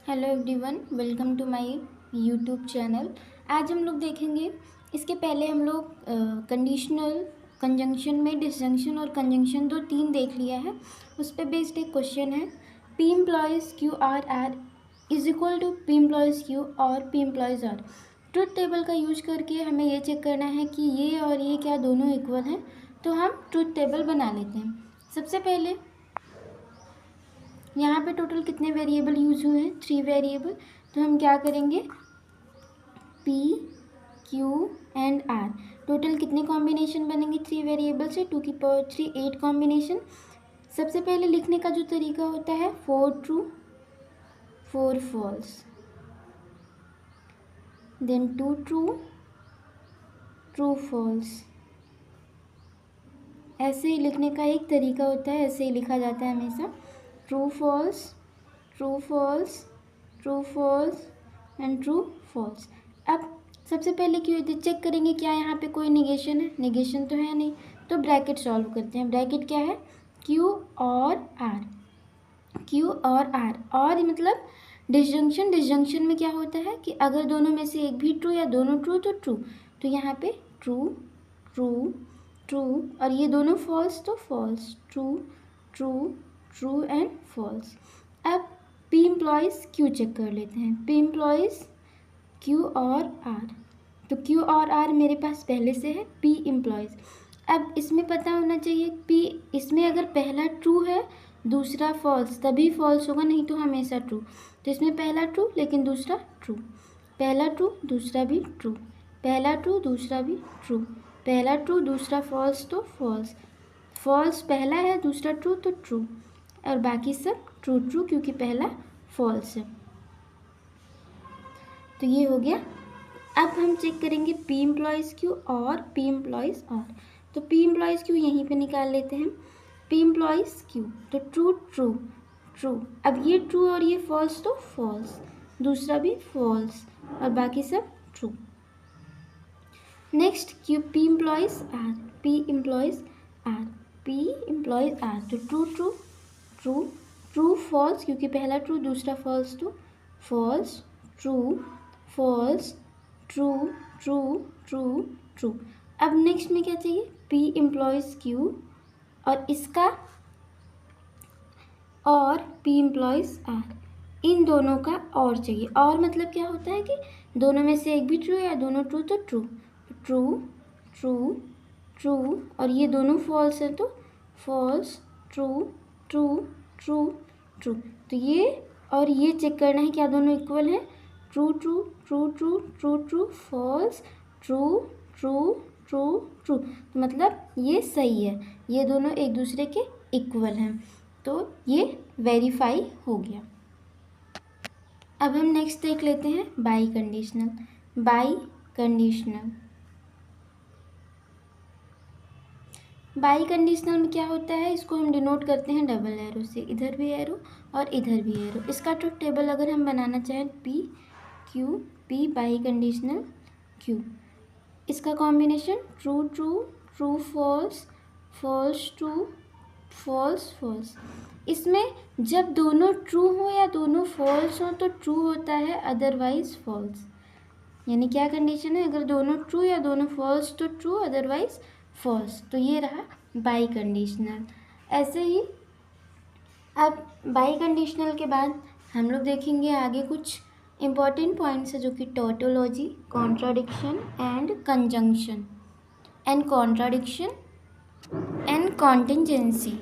Hello everyone, welcome to my YouTube channel. आज हम लोग देखेंगे, इसके पहले हम लोग कंडीशनल, कंजंक्शन में डिसजंक्शन और कंजंक्शन दो तीन देख लिया है। उस पर बेस्ड एक क्वेश्चन है, P implies Q or R is equal to P implies Q और P implies R. Truth table का यूज करके हमें ये चेक करना है कि ये और ये क्या दोनों इक्वल हैं। तो हम ट्रुथ टेबल बना लेते हैं। सबसे पहले यहाँ पे टोटल कितने वेरिएबल यूज हुए हैं? 3 वेरिएबल। तो हम क्या करेंगे, P, Q and R total कितने कॉम्बिनेशन बनेंगे 3 वेरिएबल से? 2 की पावर 3 8 कॉम्बिनेशन। सबसे पहले लिखने का जो तरीका होता है 4 true 4 false, then 2 true 2 false. ऐसे ही लिखने का एक तरीका होता है, ऐसे ही लिखा जाता है हमेशा, true false true false true false and true false. अब सबसे पहले क्यों चेक करेंगे क्या यहाँ पे कोई निगेशन है? निगेशन तो है नहीं, तो ब्रैकेट सॉल्व करते हैं। ब्रैकेट क्या है? क्यू और आर, क्यू और आर। और मतलब डिसजंक्शन, डिसजंक्शन में क्या होता है कि अगर दोनों में से एक भी ट्रू या दोनों ट्रू तो ट्रू, तो यहाँ पे ट्रू ट्रू ट्रू, और ये दोनों फॉल्स तो false, true true true and false. अब पी एम्प्लॉयज़ क्यू चेक कर लेते हैं, पी एम्प्लॉयज़ क्यू और आर। तो क्यू और आर मेरे पास पहले से है, पी एम्प्लॉयज़। अब इसमें पता होना चाहिए पी, इसमें अगर पहला ट्रू है दूसरा फॉल्स तभी फॉल्स होगा, नहीं तो हमेशा ट्रू। तो इसमें पहला ट्रू लेकिन दूसरा ट्रू, पहला ट्रू दूसरा भी ट्रू, पहला ट्रू दूसरा भी ट्रू, पहला ट्रू दूसरा फॉल्स तो फॉल्स, फॉल्स पहला है दूसरा ट्रू तो ट्रू, और बाकी सब ट्रू ट्रू क्योंकि पहला फॉल्स है। तो ये हो गया। अब हम चेक करेंगे पी एम्प्लॉयज़ क्यू और पी एम्प्लॉयज़ आर। तो पी एम्प्लॉयज़ क्यू यहीं पे निकाल लेते हैं, पी एम्प्लॉयज़ क्यू तो ट्रू ट्रू ट्रू। अब ये ट्रू और ये फॉल्स तो फॉल्स, दूसरा भी फॉल्स और बाकी सब true. Next Q P implies R, P implies R, P implies R तो true true true true false क्योंकि पहला ट्रू दूसरा फॉल्स तो false true false true true true true. अब नेक्स्ट में क्या चाहिए? पी एम्प्लॉयज़ क्यू और इसका और पी एम्प्लॉयज़ आर, इन दोनों का और चाहिए। और मतलब क्या होता है कि दोनों में से एक भी ट्रू या दोनों ट्रू तो ट्रू ट्रू ट्रू ट्रू, और ये दोनों फॉल्स हैं तो false true true true true. तो ये और ये चेक करना है क्या दोनों इक्वल हैं? True true true true true true false true true true true, तो मतलब ये सही है, ये दोनों एक दूसरे के इक्वल हैं, तो ये वेरीफाई हो गया। अब हम नेक्स्ट देख लेते हैं by conditional. By conditional, by conditional में क्या होता है, इसको हम डिनोट करते हैं डबल एरो से, इधर भी एरो और इधर भी एरो। इसका ट्रुथ टेबल अगर हम बनाना चाहें P Q, P biconditional Q, इसका combination true true true false false true false false. इसमें जब दोनों ट्रू हो या दोनों फॉल्स हो तो ट्रू होता है, अदरवाइज फॉल्स। यानी क्या कंडीशन है? अगर दोनों ट्रू या दोनों फॉल्स तो ट्रू, अदरवाइज फॉल्स। तो ये रहा बाई कंडीशनल। ऐसे ही अब बाई कंडीशनल के बाद हम लोग देखेंगे आगे कुछ इम्पॉर्टेंट पॉइंट्स है जो कि tautology, contradiction and conjunction and contradiction and कॉन्टिंजेंसी।